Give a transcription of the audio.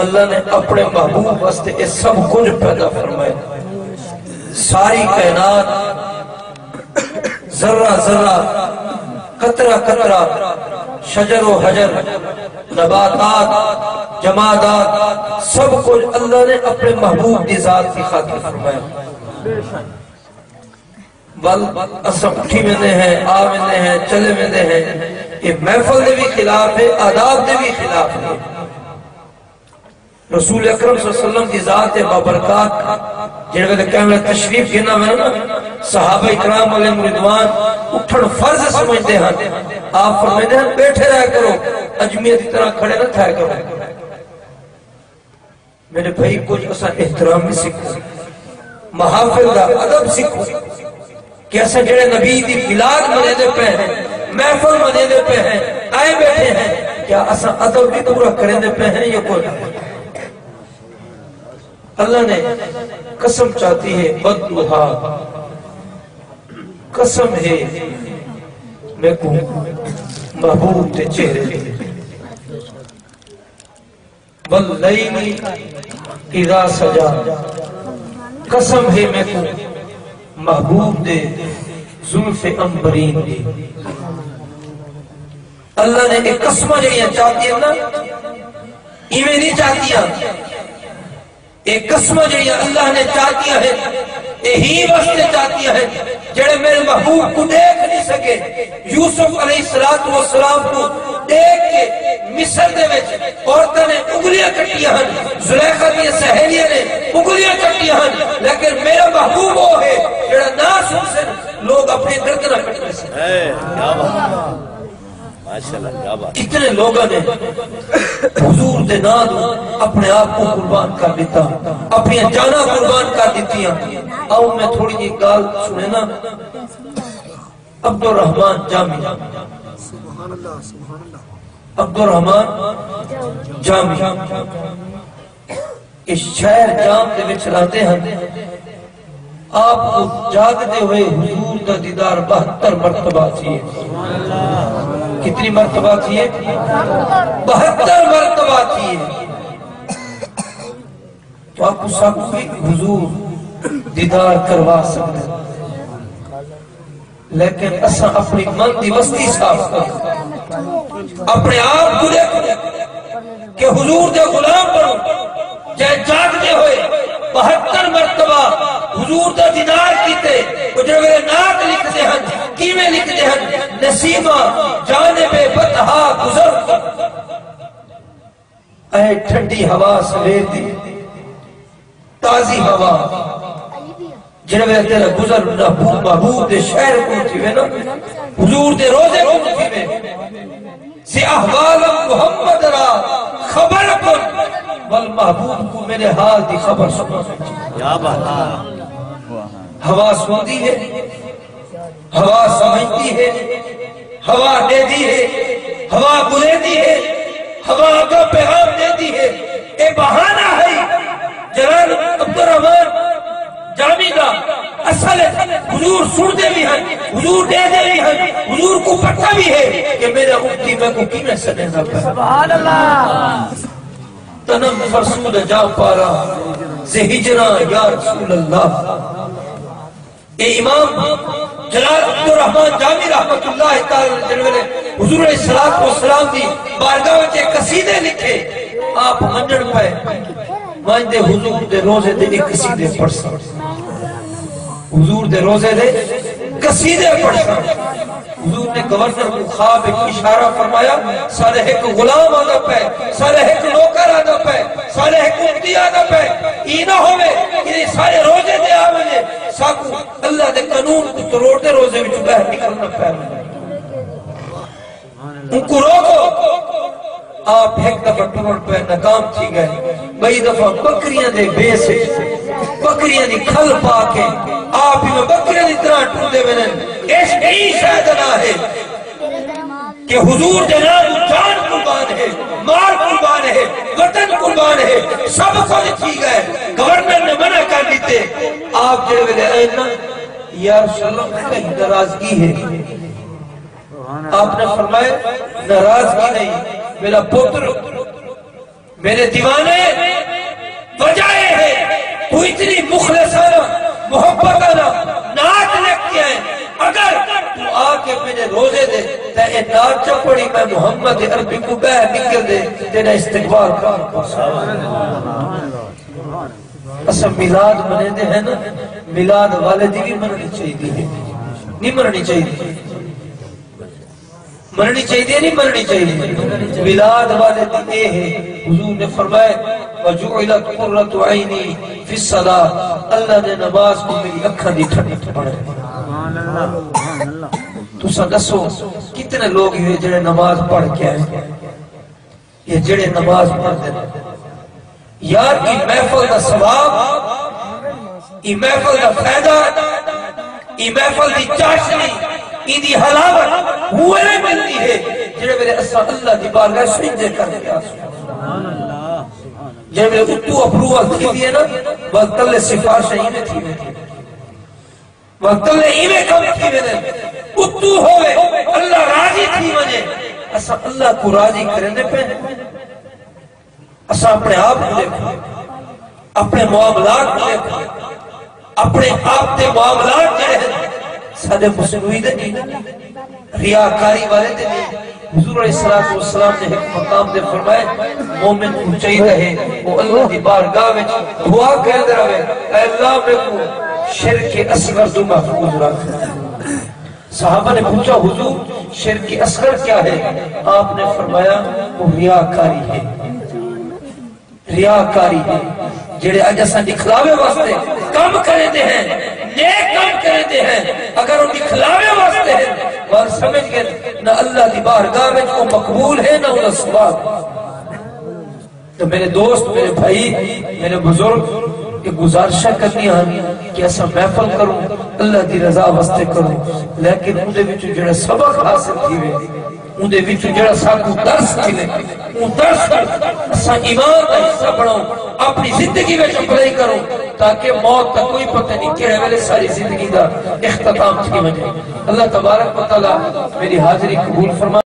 اللہ نے اپنے محبوب واسطے اس سب کچھ پیدا فرمایا، ساری کائنات، ذرہ ذرہ، قطرہ قطرہ، شجر و حجر، نباتات، جمادات، سب کچھ اللہ نے اپنے محبوب کی ذات کی خاطر فرمایا۔ بل اسم اٹھی میں دے ہیں، آ میں دے ہیں، چلے میں دے ہیں، یہ محفل دے بھی خلاف ہے، آداب دے بھی خلاف ہے۔ رسول اکرم صلی اللہ علیہ وسلم کی ذات بابرکات جنہوں نے کہنے تشریف گھنا میں نا صحابہ اکرام علیہ رضوان اٹھن فرض سمجھتے ہیں، آپ فرمائتے ہیں بیٹھے رہ کرو، اجمیت کی طرح کھڑے نہ تھا کرو۔ میرے بھائی کچھ اسا احترام بھی سکھو، محافل دا ادب سکھو کہ ایسا جڑے نبی دی ملاد منے دے پہ ہیں، محفل منے دے پہ ہیں، آئے بیٹھے ہیں، کیا اسا ادب بھی پورا کریں دے پہ ہیں یا کوئی؟ اللہ نے قسم چاہتی ہے بدلہا، قسم ہے میں کو محبوب تے چہرے واللیل اذا سجا، قسم ہے میں کو محبوب دے زلف امبرین دی۔ اللہ نے ایک قسمہ جڑیاں چاہتی ہے نا، ایمیں نہیں چاہتی ہیں، ایک قسمہ جڑیاں اللہ نے چاہتی ہے، یہی واسطے چاہتی ہے جڑے میرے محبوب کو دیکھ نہیں سکے۔ یوسف علیہ السلام کو دیکھ کے مصر دے وچ عورتوں نے انگلیاں کٹیاں ہیں، زلیخا دی سہیلیاں نے انگلیاں کٹیاں ہیں، لیکن میرا محبوب وہ ہے جڑا نہ سن سے لوگ اپنی گردناں کٹتے ہیں۔ کتنے لوگوں نے حضور دے نام اپنے آپ کو قربان کر دیتا، اپنی جاناں قربان کر دیتی ہیں۔ آؤ میں تھوڑی جی گال سنے نا، عبدالرحمن جامی، عبدالرحمن جامی اس شہر جام دے وچ لاتے ہیں، آپ کو جاگتے ہوئے حضور دا دیدار 72 مرتبہ تھی۔ کتنی مرتبہ تھی؟ 72 مرتبہ تھی۔ تو آپ کو سب کی حضور دیدار کروا سکتے، لیکن اساں اپنی من دی وسطی صاف کر، اپنے آپ کو دیکھو کہ حضور دے غلام بنو، جائے جاگتے ہوئے 72 مرتبہ حضور دا دیدار کیتے، اجرے ناک لکھتے ہیں، کیویں لکھتے ہیں، نسیمہ جانب بطحا گزر، اے ٹھنڈی ہوا سویر دی تازی ہوا، جنوے تیرا گزر محبوب دے شہر کو تھیوے نا، حضور دے روزے کو تھیوے، سی احوال محمد را خبر کن، والمحبوب کو میرے حال دی خبر سنا۔ ہوا سنتی ہے، ہوا سمجھتی ہے، ہوا دے دی ہے، ہوا بلے دی ہے، ہوا کا پیغام دے دی ہے، اے بہانہ ہے جلال عبدالرحمن جامی کا اصل حضور سنتے بھی ہیں، حضور دے دے بھی ہیں، حضور کو پتہ بھی ہے کہ میرے امتی میں کو کیمیں سنے نہ پہ۔ سبحان اللہ تنم فرسول جا پارا زہجرہ یا رسول اللہ۔ اے امام جلال عبدالرحمن جامی رحمت اللہ تعالی جنوے حضور علیہ السلام دی بارگاہ وچے قصیدے لکھے، آپ منجن پہ مانجدے حضور دے روزے دے ایک قصیدے پڑھ سا، حضور دے روزے دے قصیدے پڑھ سا۔ حضور نے گورنر کو خواب ایک اشارہ فرمایا، سارے ایک غلام آنا پہ، سارے ایک نوکر آنا پہ، سارے ایک امتی آنا پہ، اینا ہوئے کہ سارے روزے دے آوے ساکو اللہ دے قانون کو تروڑ دے روزے میں جو بہر نکلنا پہ، ان کو روکو۔ آپ ایک دفعہ ٹرون پہ ناکام تھی گئے، بئی دفعہ بکریاں دے بے سے بکریاں دی کھل پا کے آپ ہی میں بکریاں دی طرح ٹھو دے میں نے اس نئی شاہدنا ہے کہ حضور جناب جان قربان ہے، مال قربان ہے، وطن قربان ہے، سب کچھ تھی گئے، گورنر نے منع کر دیتے۔ آپ جڑے ویلے آئے نا یا رسول اللہ کہیں ناراضگی ہے، آپ نے فرمایا ناراضگی نہیں، میرا پتر میرے دیوانے وجہ ہے تو اتنی مخلصانہ محبتانہ نعت لکھتے ہیں، اگر تو آ کے میرے روزے دے تے اے نعت چپڑی میں محمد عربی کو بہ نکل دے تیرا استقبال کر اسا میلاد منے دے ہیں نا، میلاد والدی بھی مننی چاہیے نہیں مننی چاہیے، مننی چاہیے نہیں مننی چاہیے، میلاد والدی اے ہے۔ حضور نے فرمایا وَجُعِلَتْ قُرَّةُ عَيْنِي فِي الصَّلَاةِ، اللہ نے نماز کو میری اکھاں دی ٹھنڈ پڑھے۔ تو سا دسو کتنے لوگ ہوئے جڑے نماز پڑھ کے آئے، یہ جڑے نماز پڑھ دے یار کی محفل دا ثواب، ای محفل دا فائدہ، ای محفل دی چاشنی، ای دی حلاوت ہوئے ملتی ہے جڑے میرے اللہ دی بارگاہ سجدے کر دیا۔ جب میرے اتو اپروول تھی دیئے نا وقتل سفارش ایمیں تھی میں وقتل ایمیں کم تھی میں اتو ہوئے اللہ راضی تھی مجھے اسا اللہ کو راضی کرنے پہ اسا اپنے آپ کو دیکھو، اپنے معاملات کو دیکھو، اپنے آپ کے معاملات جڑے ہیں سادے مسلوی دے نہیں، ریاکاری والے دے نہیں۔ حضور علیہ السلام نے ایک مقام دے فرمائے مومن کو چاہی رہے وہ اللہ دی بارگاہ میں دعا کہہ دے رہے اے اللہ میں کو شرک اصغر تو محفوظ رکھ۔ صحابہ نے پوچھا حضور شرک اصغر کیا ہے؟ آپ نے فرمایا وہ ریاکاری ہے، ریاکاری ہے جڑے آج اساں دکھلاوے واسطے کام کرے دے ہیں، نیک کام کرے دے ہیں، اگر وہ دکھلاوے واسطے ہیں اور سمجھ گئے نہ اللہ دی بارگاہ میں وہ مقبول ہے نہ وہ ثواب۔ تو میرے دوست، میرے بھائی، میرے بزرگ ایک گزارشہ کرنی آنی کہ ایسا محفل کروں اللہ دی رضا واسطے کروں، لیکن اندے وچوں جڑا سبق حاصل تھی ہوئے اندے وچوں جڑا ساکو درس ملے ان درس اساں ایمان کا حصہ بڑھاؤں، اپنی زندگی میں اپلائی کروں تاکہ موت کا کوئی پتہ نہیں کہڑے ویلے ساری زندگی دا اختتام تھی وجہ۔ اللہ تبارک و تعالی میری حاضری قبول فرما۔